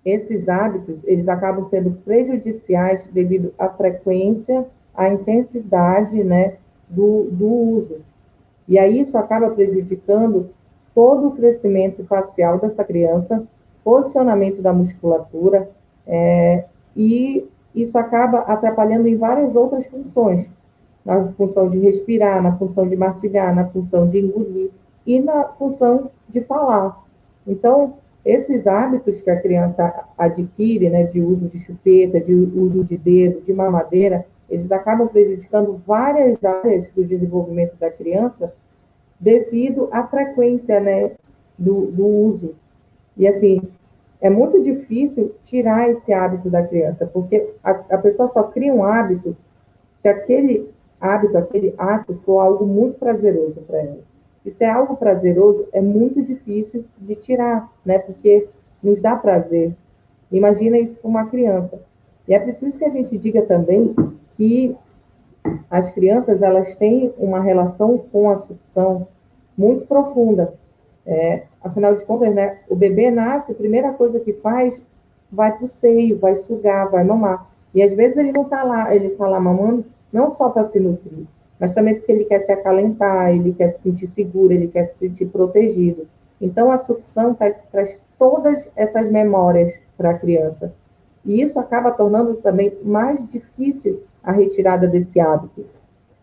esses hábitos, eles acabam sendo prejudiciais devido à frequência, à intensidade, né, do uso. E aí isso acaba prejudicando todo o crescimento facial dessa criança, posicionamento da musculatura, e isso acaba atrapalhando em várias outras funções, na função de respirar, na função de mastigar, na função de engolir e na função de falar. Então, esses hábitos que a criança adquire, né, de uso de chupeta, de uso de dedo, de mamadeira, eles acabam prejudicando várias áreas do desenvolvimento da criança devido à frequência, né, do uso. E assim, é muito difícil tirar esse hábito da criança, porque a pessoa só cria um hábito se aquele hábito, aquele ato for algo muito prazeroso para ela. E se é algo prazeroso, é muito difícil de tirar, né? Porque nos dá prazer. Imagina isso para uma criança. E é preciso que a gente diga também que as crianças, elas têm uma relação com a sucção muito profunda. Afinal de contas, né, o bebê nasce, a primeira coisa que faz, vai para o seio, vai sugar, vai mamar. E às vezes ele não está lá, ele está lá mamando, não só para se nutrir, mas também porque ele quer se acalentar, ele quer se sentir seguro, ele quer se sentir protegido. Então a sucção traz todas essas memórias para a criança. E isso acaba tornando também mais difícil a retirada desse hábito.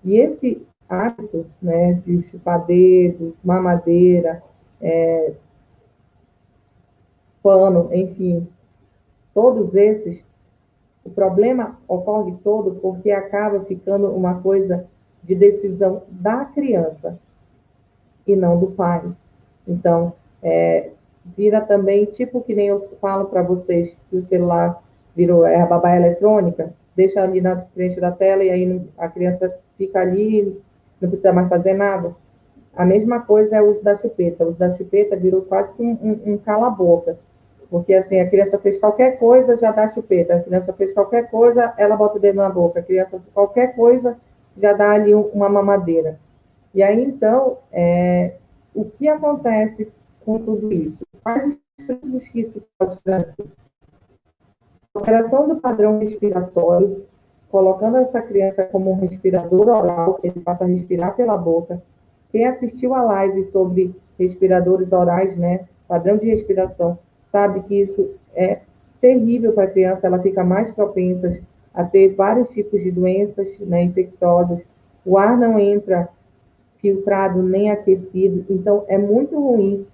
E esse hábito, né, de chupar dedo, mamadeira, pano, enfim, todos esses, o problema ocorre todo porque acaba ficando uma coisa de decisão da criança e não do pai. Então, vira também, tipo que nem eu falo para vocês, que o celular virou a babá eletrônica, deixa ali na frente da tela e aí a criança fica ali, não precisa mais fazer nada. A mesma coisa é o uso da chupeta. O uso da chupeta virou quase que um cala-boca. Porque, assim, a criança fez qualquer coisa, já dá chupeta. A criança fez qualquer coisa, ela bota o dedo na boca. A criança fez qualquer coisa, já dá ali uma mamadeira. E aí, então, o que acontece com tudo isso? Quais os prejuízos que isso pode trazer? Alteração do padrão respiratório, colocando essa criança como um respirador oral, que ele passa a respirar pela boca. Quem assistiu a live sobre respiradores orais, né, padrão de respiração, sabe que isso é terrível para a criança, ela fica mais propensa a ter vários tipos de doenças, né, infecciosas. O ar não entra filtrado nem aquecido, então é muito ruim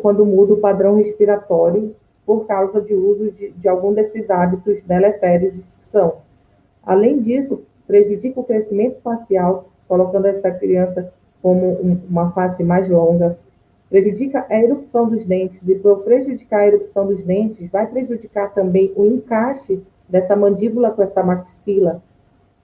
quando muda o padrão respiratório por causa de uso de algum desses hábitos deletérios de sucção. Além disso, prejudica o crescimento facial, colocando essa criança como uma face mais longa, prejudica a erupção dos dentes, e por prejudicar a erupção dos dentes, vai prejudicar também o encaixe dessa mandíbula com essa maxila,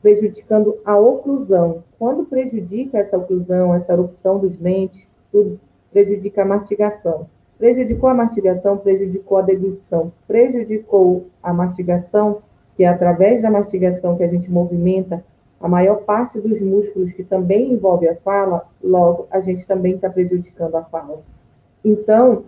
prejudicando a oclusão. Quando prejudica essa oclusão, essa erupção dos dentes, tudo prejudica a mastigação. Prejudicou a mastigação, prejudicou a deglutição. Prejudicou a mastigação, que é através da mastigação que a gente movimenta a maior parte dos músculos que também envolve a fala, logo a gente também está prejudicando a fala. Então,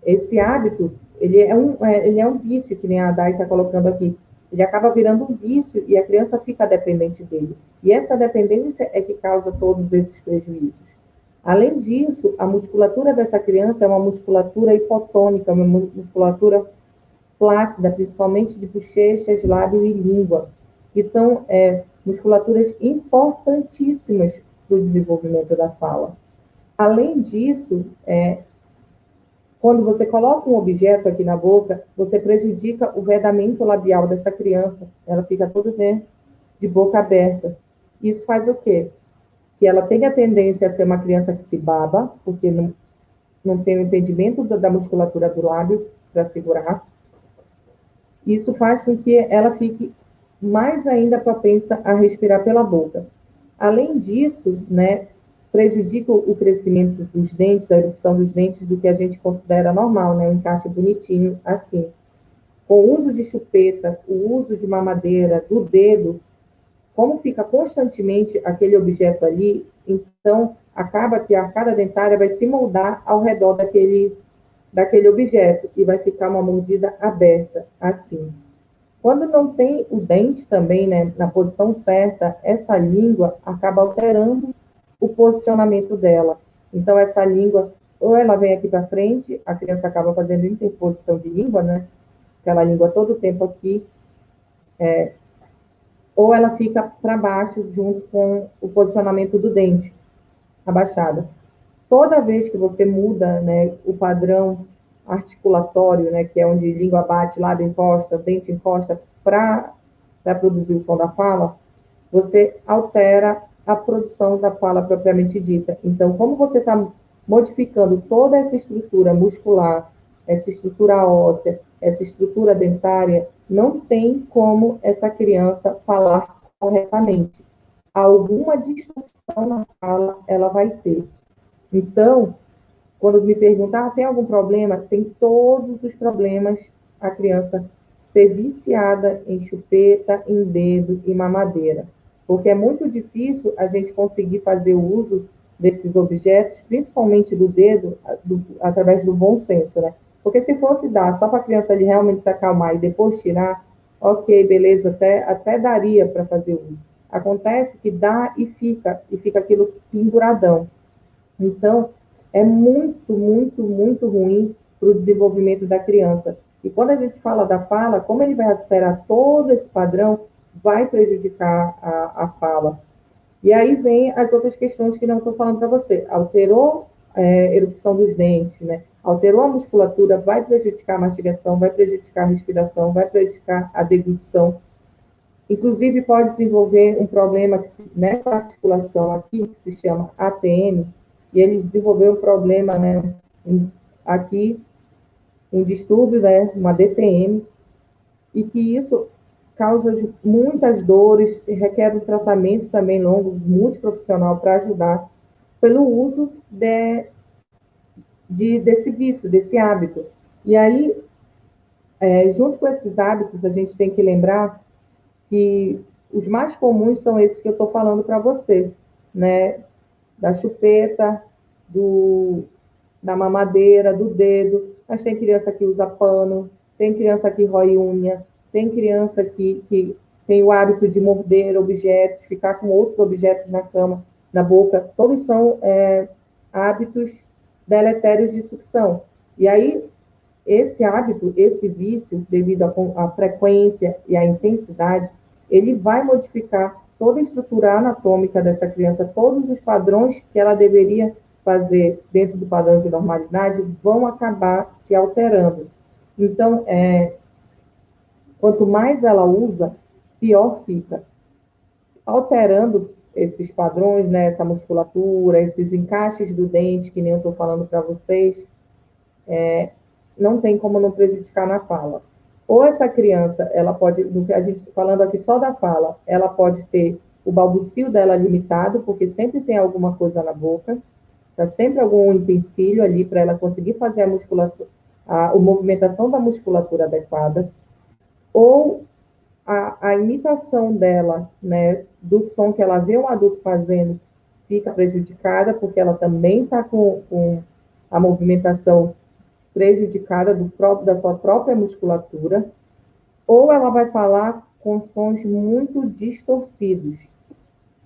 esse hábito, ele é um vício, que nem a Dai está colocando aqui. Ele acaba virando um vício e a criança fica dependente dele. E essa dependência é que causa todos esses prejuízos. Além disso, a musculatura dessa criança é uma musculatura hipotônica, uma musculatura flácida, principalmente de bochechas, lábio e língua, que são musculaturas importantíssimas para o desenvolvimento da fala. Além disso, quando você coloca um objeto aqui na boca, você prejudica o vedamento labial dessa criança. Ela fica toda, né, de boca aberta. Isso faz o quê? Que ela tem a tendência a ser uma criança que se baba, porque não tem o impedimento da musculatura do lábio para segurar. Isso faz com que ela fique mais ainda propensa a respirar pela boca. Além disso, né, prejudica o crescimento dos dentes, a erupção dos dentes, do que a gente considera normal, né, um encaixe bonitinho assim. Com o uso de chupeta, o uso de mamadeira, do dedo, como fica constantemente aquele objeto ali, então acaba que a arcada dentária vai se moldar ao redor daquele objeto e vai ficar uma mordida aberta, assim. Quando não tem o dente também, né, na posição certa, essa língua acaba alterando o posicionamento dela. Então, essa língua, ou ela vem aqui para frente, a criança acaba fazendo interposição de língua, né? Aquela língua todo o tempo aqui, ou ela fica para baixo junto com o posicionamento do dente, abaixada. Toda vez que você muda, né, o padrão articulatório, né, que é onde língua bate, lábio encosta, dente encosta, para produzir o som da fala, você altera a produção da fala propriamente dita. Então, como você está modificando toda essa estrutura muscular, essa estrutura óssea, essa estrutura dentária, não tem como essa criança falar corretamente. Alguma distorção na fala ela vai ter. Então, quando me perguntar, tem algum problema? Tem todos os problemas a criança ser viciada em chupeta, em dedo e mamadeira. Porque é muito difícil a gente conseguir fazer o uso desses objetos, principalmente do dedo, através do bom senso, né? Porque se fosse dar só para a criança ali realmente se acalmar e depois tirar, ok, beleza, até daria para fazer uso. Acontece que dá e fica aquilo penduradão. Então, é muito, muito, muito ruim para o desenvolvimento da criança. E quando a gente fala da fala, como ele vai alterar todo esse padrão, vai prejudicar a fala. E aí vem as outras questões que não estou falando para você. Alterou erupção dos dentes, né? Alterou a musculatura, vai prejudicar a mastigação, vai prejudicar a respiração, vai prejudicar a deglutição. Inclusive, pode desenvolver um problema nessa articulação aqui, que se chama ATM, e ele desenvolveu um problema, né, aqui, um distúrbio, né, uma DTM, e que isso causa muitas dores e requer um tratamento também longo, multiprofissional, para ajudar, pelo uso desse vício, desse hábito. E aí, junto com esses hábitos, a gente tem que lembrar que os mais comuns são esses que eu estou falando para você, né? Da chupeta, da mamadeira, do dedo. Mas tem criança que usa pano, tem criança que rói unha, tem criança que tem o hábito de morder objetos, ficar com outros objetos na cama, na boca. Todos são hábitos deletérios de sucção. E aí, esse hábito, esse vício, devido à frequência e à intensidade, ele vai modificar toda a estrutura anatômica dessa criança, todos os padrões que ela deveria fazer dentro do padrão de normalidade vão acabar se alterando. Então, quanto mais ela usa, pior fica. Alterando esses padrões, né, essa musculatura, esses encaixes do dente, que nem eu estou falando para vocês, não tem como não prejudicar na fala. Ou essa criança, ela pode, do que a gente está falando aqui só da fala, ela pode ter o balbucio dela limitado, porque sempre tem alguma coisa na boca, tá sempre algum empecilho ali para ela conseguir fazer a musculação, a movimentação da musculatura adequada, ou a imitação dela, né, do som que ela vê um adulto fazendo, fica prejudicada, porque ela também está com a movimentação prejudicada da sua própria musculatura, ou ela vai falar com sons muito distorcidos.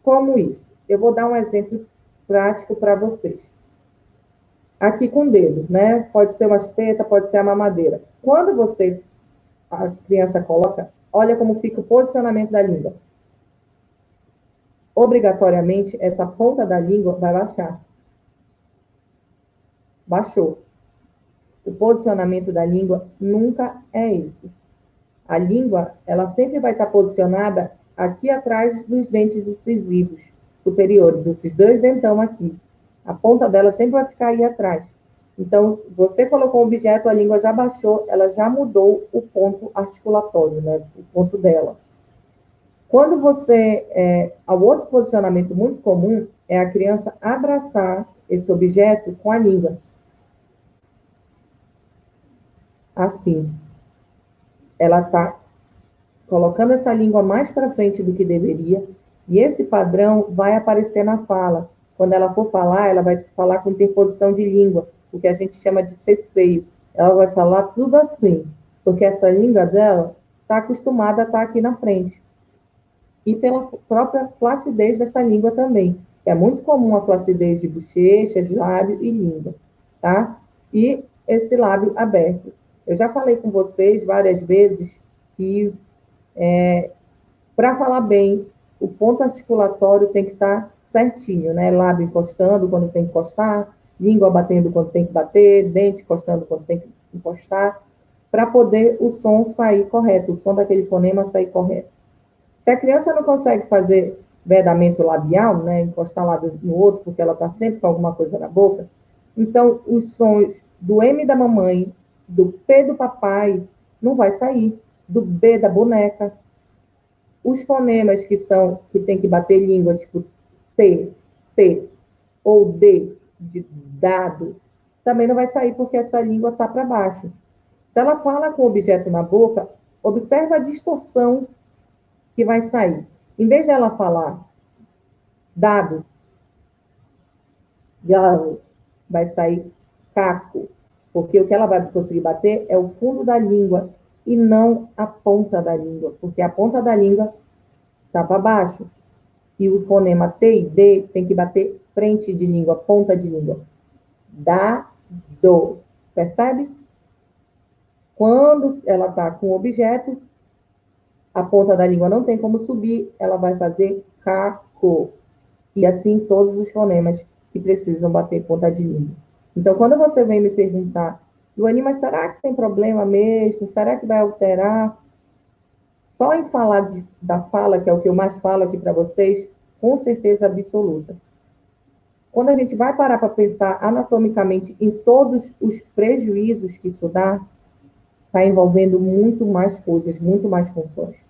Como isso? Eu vou dar um exemplo prático para vocês. Aqui com o dedo, né? Pode ser uma espeta, pode ser a mamadeira. Quando a criança coloca, olha como fica o posicionamento da língua. Obrigatoriamente, essa ponta da língua vai baixar. Baixou. O posicionamento da língua nunca é esse. A língua, ela sempre vai estar posicionada aqui atrás dos dentes incisivos superiores, esses dois dentão aqui. A ponta dela sempre vai ficar aí atrás. Então, você colocou um objeto, a língua já baixou, ela já mudou o ponto articulatório, né? O ponto dela. Quando o outro posicionamento muito comum é a criança abraçar esse objeto com a língua. Assim. Ela está colocando essa língua mais para frente do que deveria, e esse padrão vai aparecer na fala. Quando ela for falar, ela vai falar com interposição de língua, o que a gente chama de ceceio. ela vai falar tudo assim, porque essa língua dela está acostumada a estar aqui na frente. E pela própria flacidez dessa língua também. É muito comum a flacidez de bochechas, lábio e língua, tá? E esse lábio aberto. Eu já falei com vocês várias vezes que, para falar bem, o ponto articulatório tem que estar certinho, né? Lábio encostando quando tem que encostar, língua batendo quando tem que bater, dente encostando quando tem que encostar, para poder o som sair correto, o som daquele fonema sair correto. Se a criança não consegue fazer vedamento labial, né, encostar lábio no outro, porque ela está sempre com alguma coisa na boca, então os sons do M da mamãe, do P do papai, não vai sair, do B da boneca. Os fonemas que tem que bater língua, tipo T, T, ou D, de dado, também não vai sair, porque essa língua está para baixo. Se ela fala com o objeto na boca, observa a distorção que vai sair. Em vez de ela falar dado, ela vai sair caco, porque o que ela vai conseguir bater é o fundo da língua e não a ponta da língua, porque a ponta da língua está para baixo. E o fonema T e D tem que bater frente de língua, ponta de língua. Dá, do. Percebe? Quando ela está com o objeto, a ponta da língua não tem como subir, ela vai fazer caco. E assim todos os fonemas que precisam bater ponta de língua. Então, quando você vem me perguntar, Luane, mas será que tem problema mesmo? Será que vai alterar? Só em falar da fala, que é o que eu mais falo aqui para vocês, com certeza absoluta. Quando a gente vai parar para pensar anatomicamente em todos os prejuízos que isso dá, está envolvendo muito mais coisas, muito mais funções.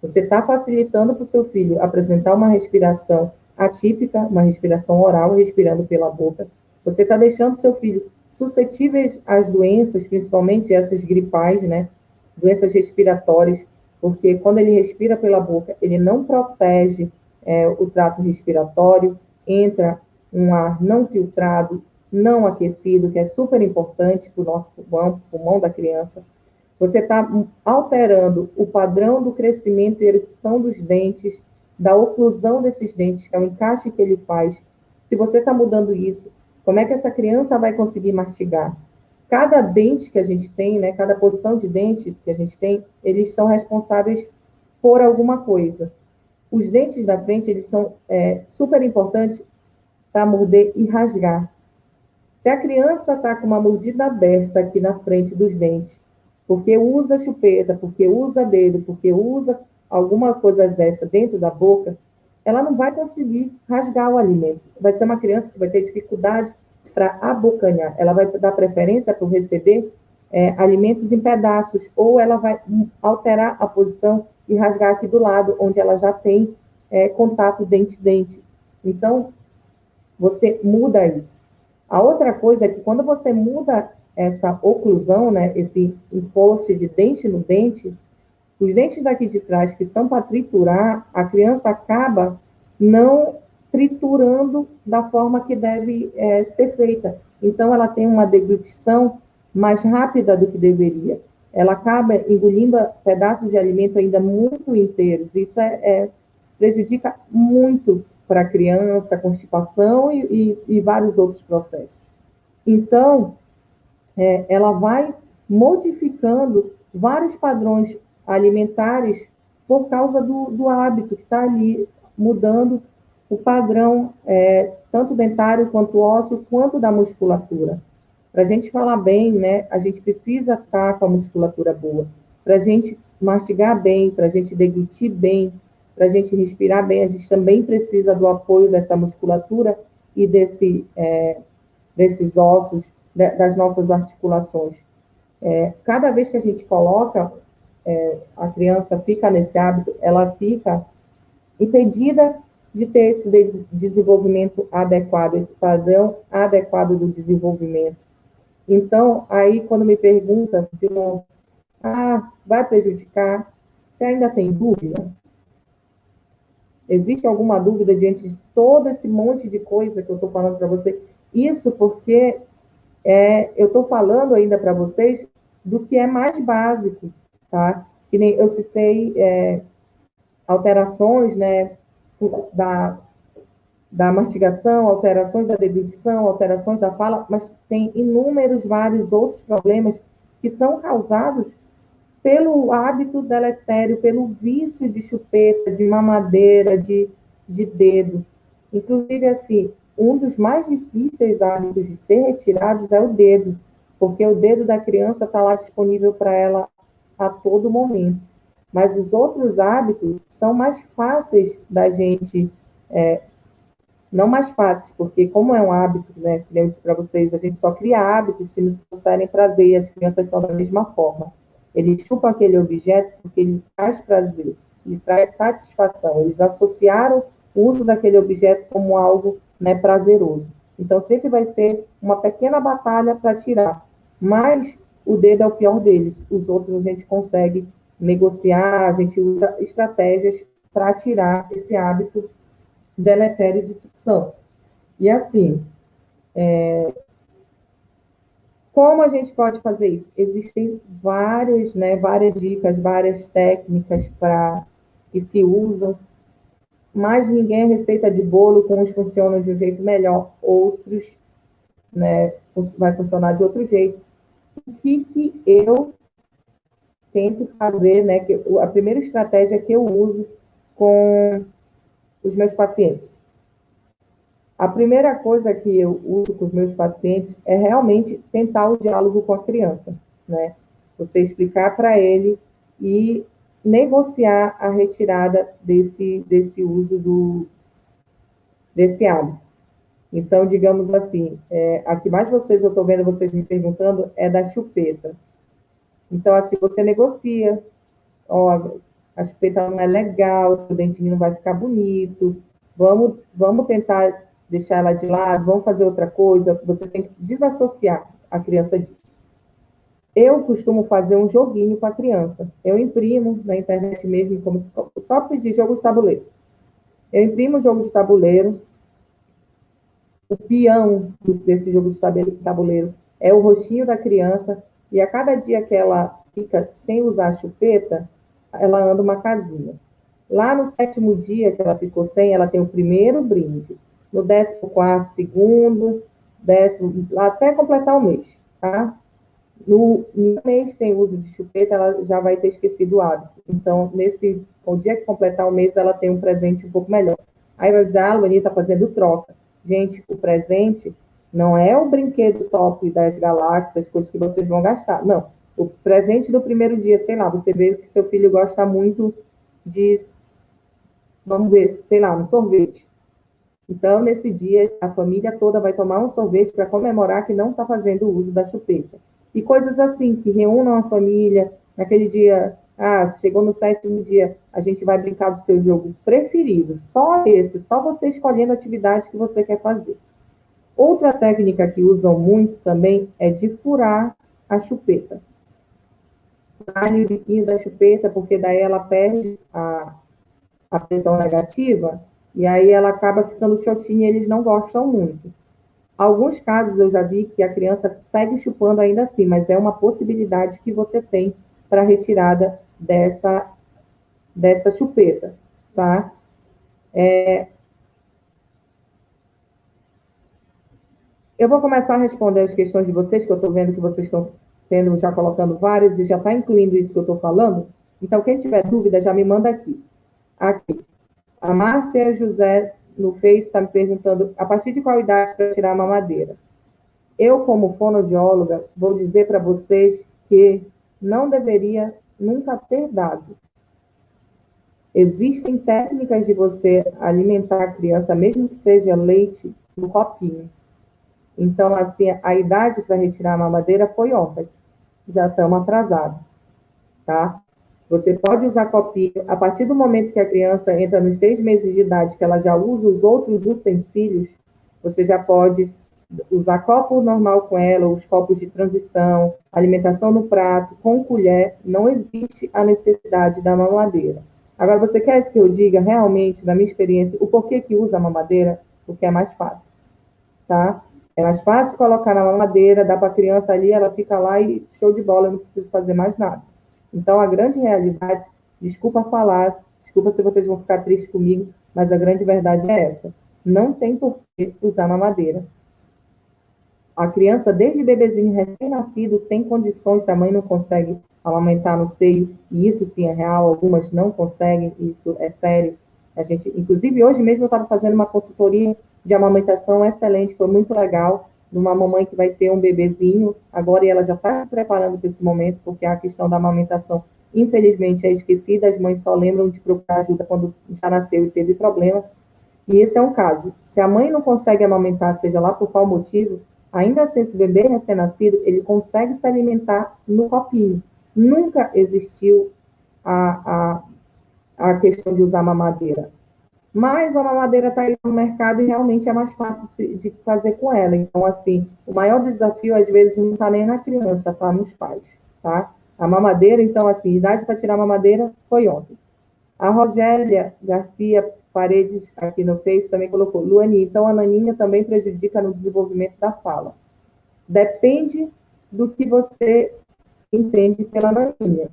Você está facilitando para o seu filho apresentar uma respiração atípica, uma respiração oral, respirando pela boca. Você está deixando seu filho suscetíveis às doenças, principalmente essas gripais, né? Doenças respiratórias, porque quando ele respira pela boca, ele não protege o trato respiratório, entra um ar não filtrado, não aquecido, que é super importante para o nosso pulmão da criança. Você está alterando o padrão do crescimento e erupção dos dentes, da oclusão desses dentes, que é o encaixe que ele faz. Se você está mudando isso, como é que essa criança vai conseguir mastigar? Cada dente que a gente tem, né, cada posição de dente que a gente tem, eles são responsáveis por alguma coisa. Os dentes da frente, eles são super importantes para morder e rasgar. Se a criança está com uma mordida aberta aqui na frente dos dentes, porque usa chupeta, porque usa dedo, porque usa alguma coisa dessa dentro da boca, ela não vai conseguir rasgar o alimento. Vai ser uma criança que vai ter dificuldade para abocanhar. Ela vai dar preferência para receber alimentos em pedaços, ou ela vai alterar a posição e rasgar aqui do lado, onde ela já tem contato dente-dente. Então, você muda isso. A outra coisa é que quando você muda essa oclusão, né, esse encoste de dente no dente, os dentes daqui de trás, que são para triturar, a criança acaba não triturando da forma que deve ser feita. Então, ela tem uma deglutição mais rápida do que deveria. Ela acaba engolindo pedaços de alimento ainda muito inteiros. Isso prejudica muito para a criança, constipação e vários outros processos. Então, ela vai modificando vários padrões alimentares por causa do hábito que está ali mudando o padrão, tanto dentário, quanto ósseo, quanto da musculatura. Para a gente falar bem, né, a gente precisa estar com a musculatura boa. Para a gente mastigar bem, para a gente deglutir bem, para a gente respirar bem, a gente também precisa do apoio dessa musculatura e desses ossos, das nossas articulações. Cada vez que a gente coloca, a criança fica nesse hábito, ela fica impedida de ter esse desenvolvimento adequado, esse padrão adequado do desenvolvimento. Então, aí, quando me pergunta de novo, vai prejudicar? Você ainda tem dúvida? Existe alguma dúvida diante de todo esse monte de coisa que eu estou falando para você? Isso porque eu estou falando ainda para vocês do que é mais básico, tá? Que nem eu citei alterações, né, da, da mastigação, alterações da deglutição, alterações da fala, mas tem inúmeros, vários outros problemas que são causados pelo hábito deletério, pelo vício de chupeta, de mamadeira, de dedo. Inclusive, assim, um dos mais difíceis hábitos de ser retirados é o dedo, porque o dedo da criança está lá disponível para ela a todo momento. Mas os outros hábitos são mais fáceis da gente, não mais fáceis, porque como é um hábito, né, que eu disse para vocês, a gente só cria hábitos se nos trouxerem prazer, e as crianças são da mesma forma. Eles chupam aquele objeto porque ele traz prazer, ele traz satisfação. Eles associaram o uso daquele objeto como algo, né, prazeroso. Então, sempre vai ser uma pequena batalha para tirar. Mas o dedo é o pior deles. Os outros a gente consegue negociar, a gente usa estratégias para tirar esse hábito deletério de sucção. E assim, como a gente pode fazer isso? Existem várias, né, várias dicas, várias técnicas que se usam, mas ninguém é receita de bolo, com uns funcionam de um jeito melhor, outros, né, vai funcionar de outro jeito. O que eu tento fazer, né, a primeira estratégia que eu uso com os meus pacientes. A primeira coisa que eu uso com os meus pacientes é realmente tentar o diálogo com a criança, né? Você explicar para ele e negociar a retirada desse uso desse hábito. Então, digamos assim, a que mais eu estou vendo vocês me perguntando é da chupeta. Então, assim, você negocia, ó, a chupeta não é legal, seu dentinho não vai ficar bonito, vamos tentar deixar ela de lado, vamos fazer outra coisa, você tem que desassociar a criança disso. Eu costumo fazer um joguinho com a criança. Eu imprimo na internet mesmo, como só pedir jogo de tabuleiro. Eu imprimo o jogo de tabuleiro, o peão desse jogo de tabuleiro é o rostinho da criança, e a cada dia que ela fica sem usar a chupeta, ela anda uma casinha. Lá no 7º dia que ela ficou sem, ela tem o primeiro brinde. No 14º, segundo, 10º, até completar o mês, tá? No mês sem uso de chupeta, ela já vai ter esquecido o hábito. Então, o dia que completar o mês, ela tem um presente um pouco melhor. Aí vai dizer, a Luaninha está fazendo troca. Gente, o presente não é o brinquedo top das galáxias, coisas que vocês vão gastar. Não. O presente do primeiro dia, sei lá, você vê que seu filho gosta muito de, vamos ver, sei lá, um sorvete. Então, nesse dia, a família toda vai tomar um sorvete para comemorar que não está fazendo uso da chupeta. E coisas assim, que reúnam a família, naquele dia, chegou no 7º dia, a gente vai brincar do seu jogo preferido, só esse, só você escolhendo a atividade que você quer fazer. Outra técnica que usam muito também é de furar a chupeta. Furar o biquinho da chupeta, porque daí ela perde a pressão negativa, e aí ela acaba ficando xoxinha e eles não gostam muito. Alguns casos eu já vi que a criança segue chupando ainda assim, mas é uma possibilidade que você tem para retirada dessa chupeta, tá? Eu vou começar a responder as questões de vocês, que eu estou vendo que vocês estão tendo, já colocando várias, e já está incluindo isso que eu estou falando. Então, quem tiver dúvida, já me manda aqui. Aqui. A Márcia José, no Face, está me perguntando, a partir de qual idade para tirar a mamadeira? Eu, como fonoaudióloga, vou dizer para vocês que não deveria nunca ter dado. Existem técnicas de você alimentar a criança, mesmo que seja leite, no copinho. Então, assim, a idade para retirar a mamadeira foi ontem. Já estamos atrasados, tá? Você pode usar copinho, a partir do momento que a criança entra nos 6 meses de idade, que ela já usa os outros utensílios, você já pode usar copo normal com ela, os copos de transição, alimentação no prato, com colher, não existe a necessidade da mamadeira. Agora, você quer que eu diga realmente, na minha experiência, o porquê que usa a mamadeira? Porque é mais fácil, tá? É mais fácil colocar na mamadeira, dá para a criança ali, ela fica lá e show de bola, eu não preciso fazer mais nada. Então, a grande realidade, desculpa falar, desculpa se vocês vão ficar tristes comigo, mas a grande verdade é essa. Não tem por que usar mamadeira. A criança, desde bebezinho, recém-nascido, tem condições, se a mãe não consegue amamentar no seio, e isso sim é real, algumas não conseguem, isso é sério. A gente, inclusive, hoje mesmo eu estava fazendo uma consultoria de amamentação excelente, foi muito legal, de uma mamãe que vai ter um bebezinho agora e ela já está se preparando para esse momento, porque a questão da amamentação, infelizmente, é esquecida, as mães só lembram de procurar ajuda quando já nasceu e teve problema, e esse é um caso. Se a mãe não consegue amamentar, seja lá por qual motivo, ainda assim, esse bebê recém-nascido, ele consegue se alimentar no copinho. Nunca existiu a, a questão de usar mamadeira. Mas a mamadeira está aí no mercado e realmente é mais fácil de fazer com ela. Então, assim, o maior desafio, às vezes, não está nem na criança, está nos pais, tá? A mamadeira, então, assim, idade para tirar a mamadeira foi ontem. A Rogélia Garcia Paredes, aqui no Face, também colocou, Luani, então a naninha também prejudica no desenvolvimento da fala. Depende do que você entende pela naninha.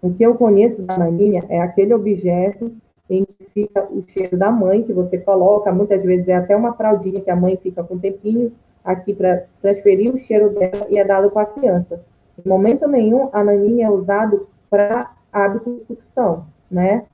O que eu conheço da naninha é aquele objeto em que fica o cheiro da mãe, que você coloca, muitas vezes é até uma fraldinha que a mãe fica com um tempinho aqui para transferir o cheiro dela e é dado para a criança. Em momento nenhum, a naninha é usado para hábito de sucção, né?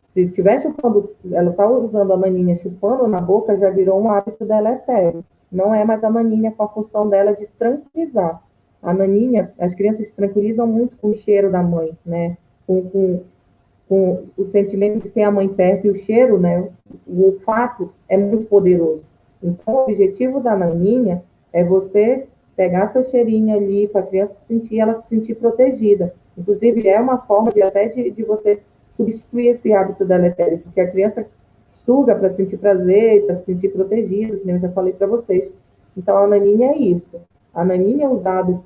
Se estiver chupando, ela está usando a naninha chupando na boca, já virou um hábito deletério. Não é mais a naninha com a função dela de tranquilizar. A naninha, as crianças se tranquilizam muito com o cheiro da mãe, né? Com o sentimento de ter a mãe perto e o cheiro, né? O olfato é muito poderoso. Então, o objetivo da naninha é você pegar seu cheirinho ali para a criança sentir, ela se sentir protegida. Inclusive, é uma forma de até de você substituir esse hábito deletério, porque a criança suga para sentir prazer, para se sentir protegida, como eu já falei para vocês. Então, a naninha é isso. A naninha é usada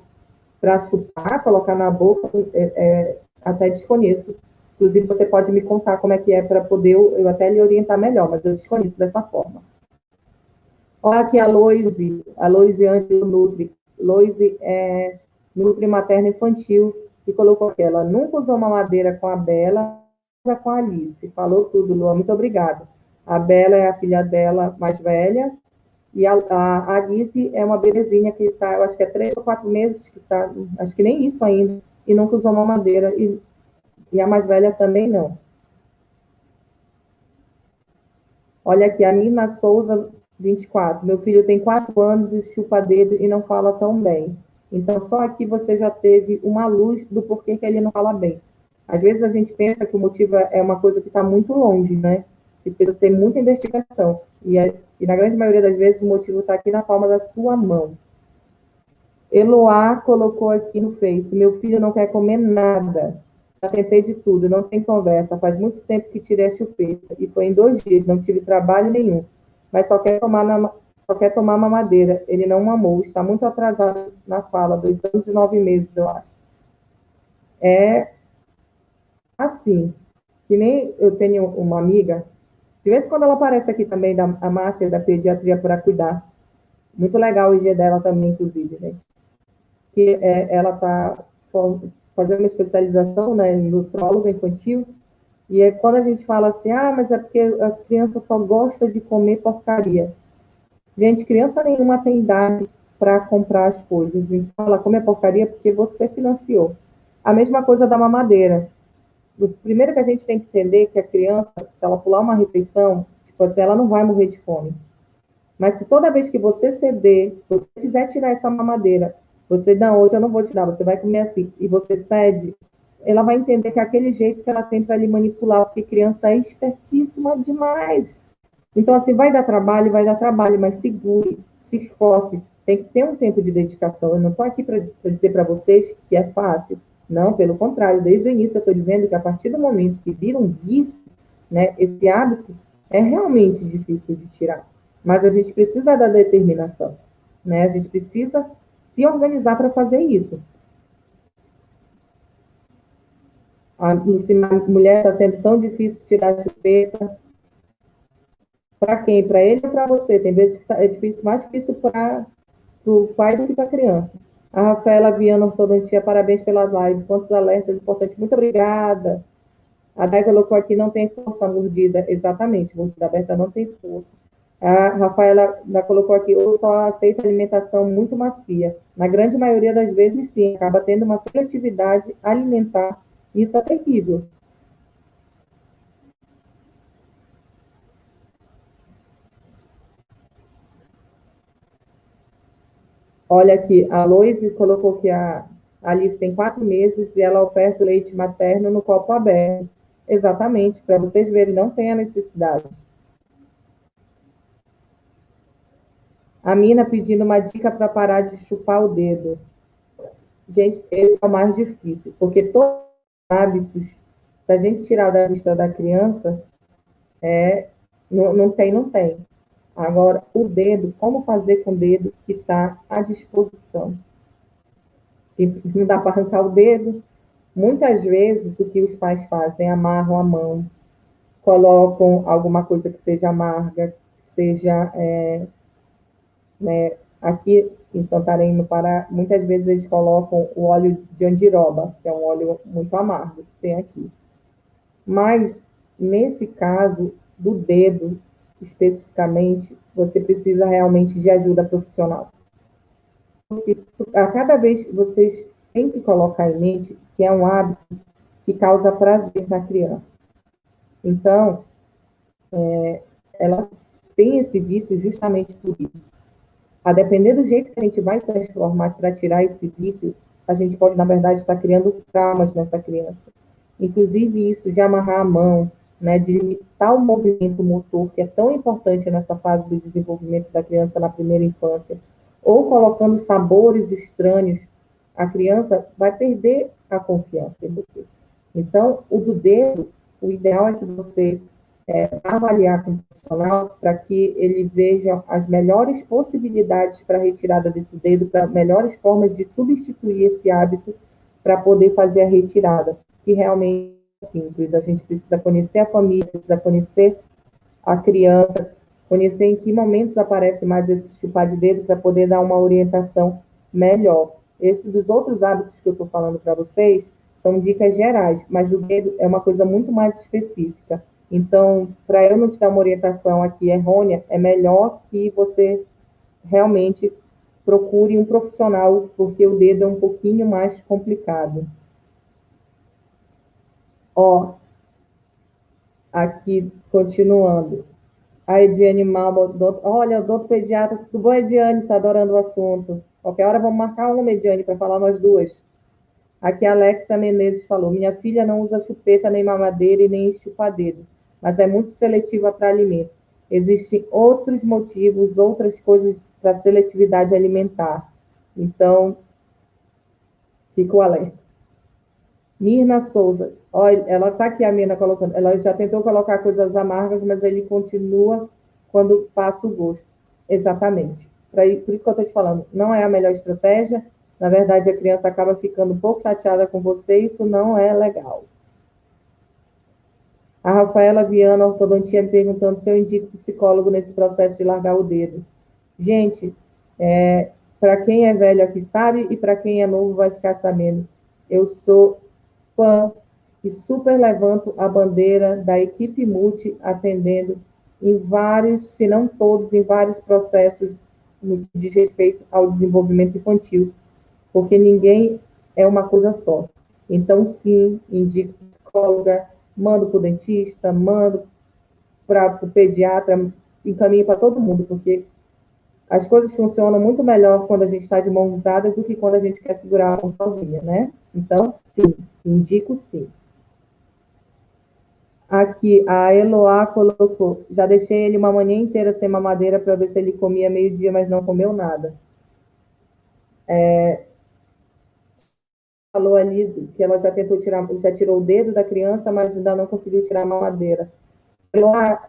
para chupar, colocar na boca, até desconheço. Inclusive, você pode me contar como é que é para poder eu até lhe orientar melhor, mas eu desconheço dessa forma. Olha aqui a Loise Ângelo Nutri. Loise é Nutri Materno Infantil, que colocou aqui, ela nunca usou mamadeira com a Bela, mas com a Alice. Falou tudo, Lua, muito obrigada. A Bela é a filha dela mais velha, e a Alice é uma bebezinha que está, eu acho que é 3 ou 4 meses, que está, acho que nem isso ainda, e nunca usou mamadeira, e a mais velha também não. Olha aqui, a Nina Souza, 24. Meu filho tem 4 anos e chupa dedo e não fala tão bem. Então, só aqui você já teve uma luz do porquê que ele não fala bem. Às vezes a gente pensa que o motivo é uma coisa que está muito longe, né? Que precisa ter muita investigação. E na grande maioria das vezes o motivo está aqui na palma da sua mão. Eloá colocou aqui no Face, meu filho não quer comer nada. Já tentei de tudo, não tem conversa. Faz muito tempo que tirei a chupeta. E foi em 2 dias, não tive trabalho nenhum. Mas só quer tomar mamadeira. Ele não mamou, está muito atrasado na fala, 2 anos e 9 meses, eu acho. É assim, que nem eu tenho uma amiga, de vez em quando ela aparece aqui também, a Márcia, da pediatria para cuidar. Muito legal o IG dela também, inclusive, gente. Que ela está fazendo uma especialização, né, em nutróloga infantil, e quando a gente fala assim, mas é porque a criança só gosta de comer porcaria. Gente, criança nenhuma tem idade para comprar as coisas, então ela come a porcaria porque você financiou. A mesma coisa da mamadeira. O primeiro que a gente tem que entender é que a criança, se ela pular uma refeição, tipo assim, ela não vai morrer de fome. Mas se toda vez que você ceder, você quiser tirar essa mamadeira, você, não, hoje eu não vou tirar, você vai comer assim, e você cede, ela vai entender que é aquele jeito que ela tem para lhe manipular, porque criança é espertíssima demais. Então, assim, vai dar trabalho, mas segure, se esforce, tem que ter um tempo de dedicação. Eu não estou aqui para dizer para vocês que é fácil. Não, pelo contrário, desde o início eu estou dizendo que a partir do momento que vira um vício, né, esse hábito é realmente difícil de tirar. Mas a gente precisa da determinação, né? A gente precisa se organizar para fazer isso. A mulher está sendo tão difícil tirar a chupeta. Para quem? Para ele ou para você? Tem vezes que é difícil, mais difícil para o pai do que para a criança. A Rafaela Viana Ortodontia, parabéns pela live. Quantos alertas importantes. Muito obrigada. A Day colocou aqui, não tem força mordida. Exatamente, mordida aberta não tem força. A Rafaela colocou aqui, ou só aceita alimentação muito macia. Na grande maioria das vezes, sim, acaba tendo uma seletividade alimentar. Isso é terrível. Olha aqui, a Loise colocou que a Alice tem 4 meses e ela oferta o leite materno no copo aberto. Exatamente, para vocês verem, não tem a necessidade. A Mina pedindo uma dica para parar de chupar o dedo. Gente, esse é o mais difícil, porque todos os hábitos, se a gente tirar da vista da criança, não tem, não tem. Agora, o dedo, como fazer com o dedo que está à disposição? E não dá para arrancar o dedo. Muitas vezes, o que os pais fazem, amarram a mão, colocam alguma coisa que seja amarga, que seja, aqui em Santarém, no Pará, muitas vezes eles colocam o óleo de andiroba, que é um óleo muito amargo que tem aqui. Mas, nesse caso do dedo, especificamente, você precisa realmente de ajuda profissional. Porque a cada vez vocês têm que colocar em mente que é um hábito que causa prazer na criança. Então, ela tem esse vício justamente por isso. A depender do jeito que a gente vai transformar para tirar esse vício, a gente pode, na verdade, estar criando traumas nessa criança. Inclusive isso de amarrar a mão, né, de limitar o movimento motor, que é tão importante nessa fase do desenvolvimento da criança na primeira infância, ou colocando sabores estranhos, a criança vai perder a confiança em você. Então, o do dedo, o ideal é que você avaliar com o profissional para que ele veja as melhores possibilidades para a retirada desse dedo, para melhores formas de substituir esse hábito para poder fazer a retirada, que realmente é simples. A gente precisa conhecer a família, precisa conhecer a criança, conhecer em que momentos aparece mais esse chupar de dedo para poder dar uma orientação melhor. Esse dos outros hábitos que eu estou falando para vocês são dicas gerais, mas o dedo é uma coisa muito mais específica. Então, para eu não te dar uma orientação aqui errônea, é melhor que você realmente procure um profissional, porque o dedo é um pouquinho mais complicado. Ó, aqui, continuando. A Ediane Malmo, olha, o doutor pediatra, tudo bom, Ediane? Tá adorando o assunto. Qualquer hora vamos marcar uma, Ediane, para falar nós duas. Aqui a Alexa Menezes falou: minha filha não usa chupeta, nem mamadeira e nem chupadeiro, mas é muito seletiva para alimento. Existem outros motivos, outras coisas para seletividade alimentar. Então, fica o alerta. Mirna Souza, olha, ela está aqui, a Mirna colocando, ela já tentou colocar coisas amargas, mas ele continua quando passa o gosto. Exatamente. Por isso que eu estou te falando, não é a melhor estratégia. Na verdade, a criança acaba ficando um pouco chateada com você, isso não é legal. A Rafaela Viana, ortodontia, me perguntando se eu indico psicólogo nesse processo de largar o dedo. Gente, para quem é velho aqui sabe, e para quem é novo vai ficar sabendo. Eu sou fã e super levanto a bandeira da equipe multi atendendo em vários, se não todos, em vários processos no que diz respeito ao desenvolvimento infantil, porque ninguém é uma coisa só. Então, sim, indico psicóloga, mando para o dentista, mando para o pediatra, encaminho para todo mundo, porque as coisas funcionam muito melhor quando a gente está de mãos dadas do que quando a gente quer segurar a mão sozinha, né? Então, sim, indico sim. Aqui, a Eloá colocou, já deixei ele uma manhã inteira sem mamadeira para ver se ele comia meio-dia, mas não comeu nada. Falou ali que ela já tentou tirar, já tirou o dedo da criança, mas ainda não conseguiu tirar a mamadeira. Eloá,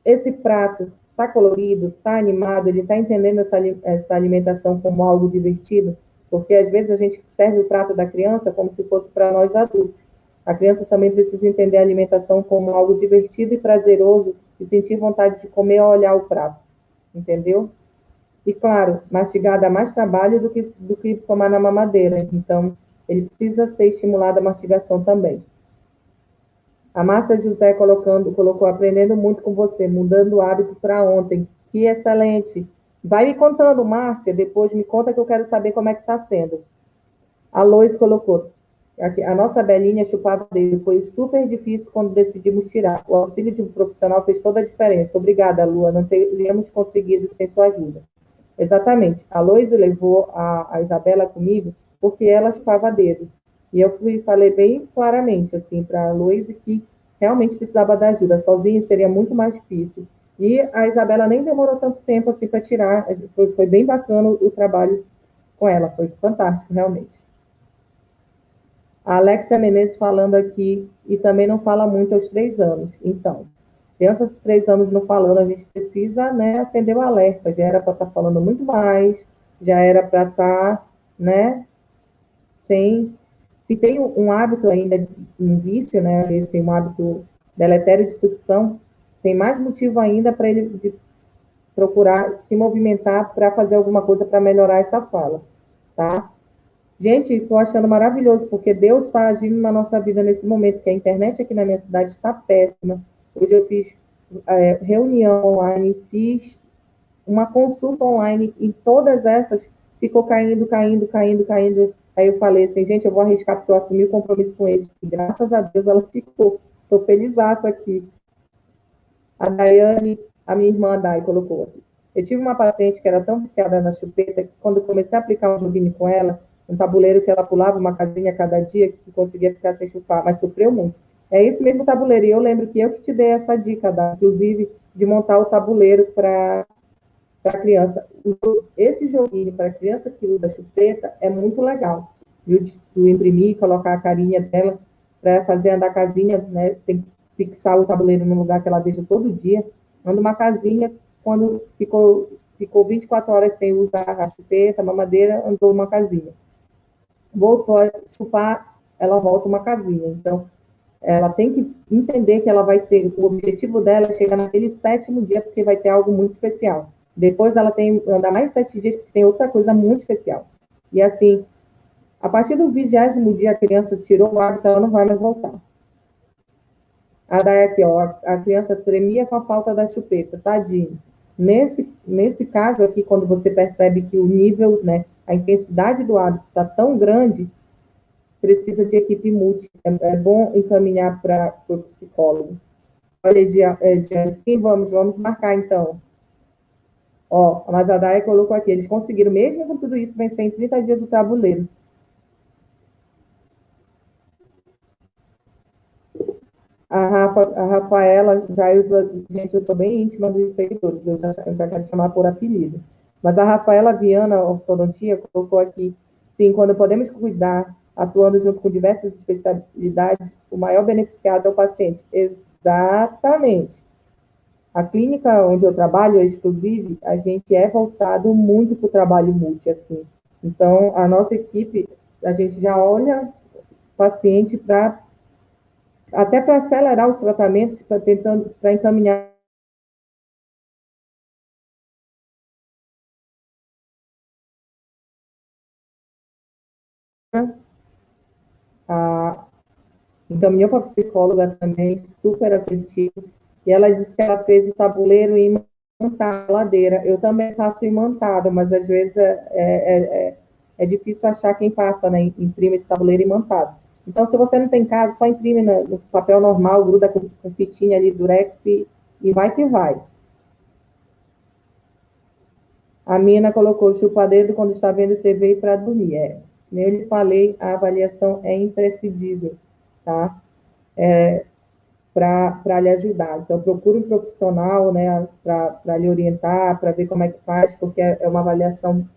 esse prato tá colorido, tá animado, ele tá entendendo essa alimentação como algo divertido? Porque às vezes a gente serve o prato da criança como se fosse para nós adultos. A criança também precisa entender a alimentação como algo divertido e prazeroso e sentir vontade de comer ao olhar o prato. Entendeu? E, claro, mastigar dá mais trabalho do que tomar na mamadeira. Então, ele precisa ser estimulado a mastigação também. A Márcia José colocou aprendendo muito com você, mudando o hábito para ontem. Que excelente. Vai me contando, Márcia, depois me conta que eu quero saber como é que está sendo. A Lois colocou, a nossa Belinha chupava dele, foi super difícil quando decidimos tirar. O auxílio de um profissional fez toda a diferença. Obrigada, Lua, não teríamos conseguido sem sua ajuda. Exatamente. A Lois levou a Isabela comigo porque ela chupava dedo. E eu falei bem claramente assim para a Lois que realmente precisava da ajuda. Sozinha seria muito mais difícil. E a Isabela nem demorou tanto tempo assim para tirar. Foi bem bacana o trabalho com ela. Foi fantástico, realmente. A Alexia Menezes falando aqui, e também não fala muito aos 3 anos. Então, crianças de 3 anos não falando, a gente precisa, né, acender o alerta. Já era para estar falando muito mais, já era para estar, né, sem... Se tem um hábito ainda, um vício, né, um hábito deletério de sucção, tem mais motivo ainda para ele de procurar se movimentar para fazer alguma coisa para melhorar essa fala, tá? Gente, estou achando maravilhoso, porque Deus está agindo na nossa vida nesse momento, que a internet aqui na minha cidade está péssima. Hoje eu fiz reunião online, fiz uma consulta online, e todas essas ficou caindo, caindo, caindo, caindo. Aí eu falei assim, gente, eu vou arriscar, porque eu assumi o compromisso com eles. E graças a Deus ela ficou. Estou felizaça aqui. A Daiane, a minha irmã Dai, colocou aqui. Eu tive uma paciente que era tão viciada na chupeta que quando eu comecei a aplicar um joguinho com ela, um tabuleiro que ela pulava uma casinha a cada dia, que conseguia ficar sem chupar, mas sofreu muito. É esse mesmo tabuleiro, e eu lembro que eu que te dei essa dica, Dai, inclusive, de montar o tabuleiro para a criança. Esse joguinho para criança que usa chupeta é muito legal. Viu? De tu imprimir, colocar a carinha dela para fazer andar a casinha, né? Tem que fixar o tabuleiro no lugar que ela veja todo dia. Anda uma casinha, quando ficou 24 horas sem usar a chupeta, a mamadeira, andou uma casinha. Voltou a chupar, ela volta uma casinha. Então, ela tem que entender que ela vai ter, o objetivo dela é chegar naquele 7º dia, porque vai ter algo muito especial. Depois ela tem que andar mais 7 dias, porque tem outra coisa muito especial. E assim, a partir do 20º dia, a criança tirou o hábito, ela não vai mais voltar. A Day aqui, ó, a criança tremia com a falta da chupeta, tadinho. Nesse caso aqui, quando você percebe que o nível, né, a intensidade do hábito está tão grande, precisa de equipe multi. É bom encaminhar para o psicólogo. Olha, Diane, sim, vamos marcar então. Ó, a Mazadaia colocou aqui, eles conseguiram, mesmo com tudo isso, vencer em 30 dias o tabuleiro. A Rafaela já usa, gente, eu sou bem íntima dos seguidores, eu já quero chamar por apelido. Mas a Rafaela Viana Ortodontia colocou aqui, sim, quando podemos cuidar, atuando junto com diversas especialidades, o maior beneficiado é o paciente. Exatamente. A clínica onde eu trabalho, inclusive, a gente é voltado muito para o trabalho multi, assim. Então, a nossa equipe, a gente já olha o paciente até para acelerar os tratamentos, para encaminhar a, encaminhou para a psicóloga também, super assertivo, e ela disse que ela fez o tabuleiro imantado na ladeira. Eu também faço imantado, mas às vezes é difícil achar quem faça, né? Imprime esse tabuleiro imantado. Então, se você não tem casa, só imprime no papel normal, gruda com fitinha ali, durex e vai que vai. A Mina colocou chupa-dedo quando está vendo TV e para dormir. Nem eu lhe falei, a avaliação é imprescindível, tá? Para lhe ajudar. Então, procure um profissional, né, para lhe orientar, para ver como é que faz, porque é uma avaliação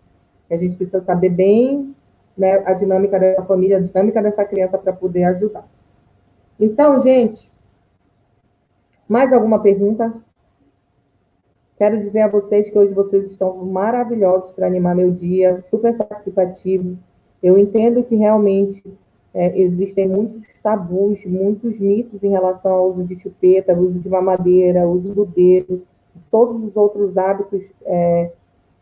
que a gente precisa saber bem, né, a dinâmica dessa família, a dinâmica dessa criança para poder ajudar. Então, gente, mais alguma pergunta? Quero dizer a vocês que hoje vocês estão maravilhosos para animar meu dia, super participativo. Eu entendo que realmente existem muitos tabus, muitos mitos em relação ao uso de chupeta, uso de mamadeira, uso do dedo, de todos os outros hábitos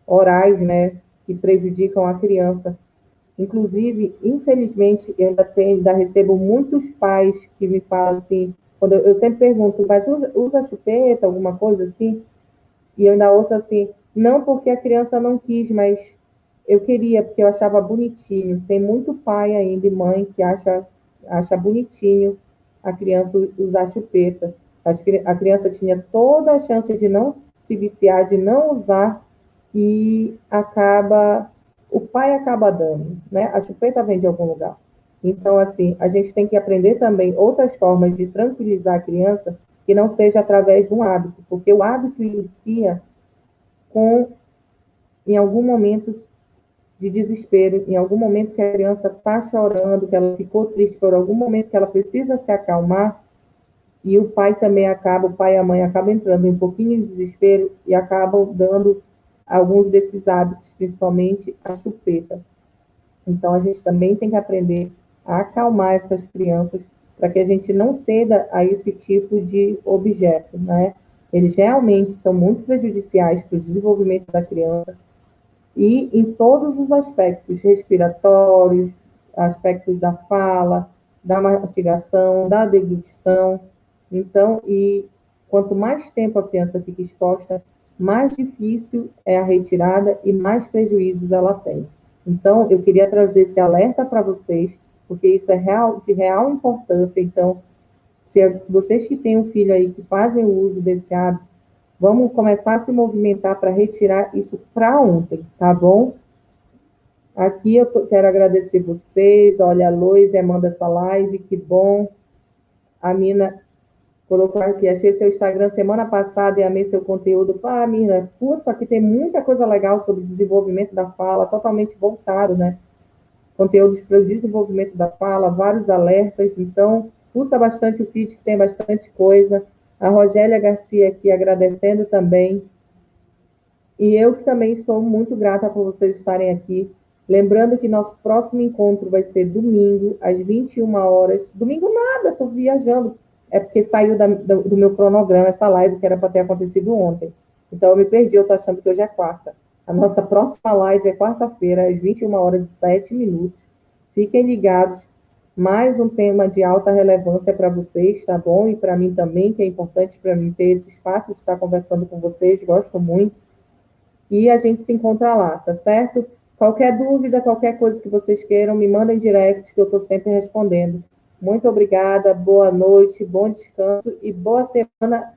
orais, né, que prejudicam a criança. Inclusive, infelizmente, eu ainda recebo muitos pais que me falam assim, quando eu sempre pergunto, mas usa chupeta, alguma coisa assim? E eu ainda ouço assim, não porque a criança não quis, mas eu queria, porque eu achava bonitinho. Tem muito pai ainda e mãe que acha bonitinho a criança usar chupeta. A criança tinha toda a chance de não se viciar, de não usar, e o pai acaba dando, né? A chupeta vem de algum lugar. Então, assim, a gente tem que aprender também outras formas de tranquilizar a criança que não seja através de um hábito, porque o hábito inicia com, em algum momento de desespero, em algum momento que a criança está chorando, que ela ficou triste por algum momento que ela precisa se acalmar, e o pai e a mãe acabam entrando em um pouquinho de desespero e acabam dando alguns desses hábitos, principalmente a chupeta. Então, a gente também tem que aprender a acalmar essas crianças para que a gente não ceda a esse tipo de objeto, né? Eles realmente são muito prejudiciais para o desenvolvimento da criança e em todos os aspectos respiratórios, aspectos da fala, da mastigação, da deglutição. Então, e quanto mais tempo a criança fica exposta, mais difícil é a retirada e mais prejuízos ela tem. Então, eu queria trazer esse alerta para vocês, porque isso é de real importância. Então, se vocês que têm um filho aí que fazem o uso desse hábito, vamos começar a se movimentar para retirar isso para ontem, tá bom? Aqui quero agradecer vocês. Olha, a Loise manda essa live, que bom. A Mina colocou aqui, achei seu Instagram semana passada e amei seu conteúdo. Pá, Mina, fuça, que tem muita coisa legal sobre desenvolvimento da fala, totalmente voltado, né? Conteúdos para o desenvolvimento da fala, vários alertas. Então, fuça bastante o feed, que tem bastante coisa. A Rogélia Garcia aqui agradecendo também. E eu que também sou muito grata por vocês estarem aqui. Lembrando que nosso próximo encontro vai ser domingo, às 21 horas. Domingo nada, estou viajando. É porque saiu do meu cronograma essa live que era para ter acontecido ontem. Então eu me perdi, eu estou achando que hoje é quarta. A nossa próxima live é quarta-feira, às 21h07. Fiquem ligados. Mais um tema de alta relevância para vocês, tá bom? E para mim também, que é importante para mim ter esse espaço de estar conversando com vocês. Gosto muito. E a gente se encontra lá, tá certo? Qualquer dúvida, qualquer coisa que vocês queiram, me mandem direct, que eu estou sempre respondendo. Muito obrigada, boa noite, bom descanso e boa semana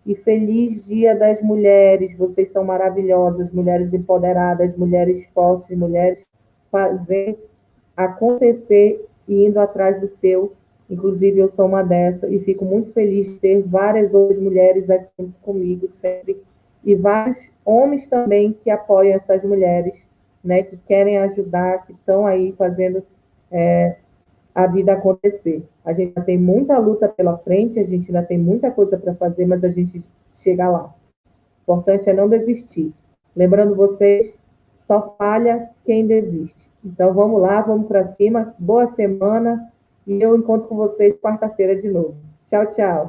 e feliz Dia das Mulheres. Vocês são maravilhosas, mulheres empoderadas, mulheres fortes, mulheres fazendo acontecer e indo atrás do seu. Inclusive, eu sou uma dessa e fico muito feliz de ter várias outras mulheres aqui junto comigo sempre e vários homens também que apoiam essas mulheres, né, que querem ajudar, que estão aí fazendo a vida acontecer. A gente ainda tem muita luta pela frente, a gente ainda tem muita coisa para fazer, mas a gente chega lá. O importante é não desistir. Lembrando vocês, só falha quem desiste. Então vamos lá, vamos para cima. Boa semana e eu encontro com vocês quarta-feira de novo. Tchau, tchau.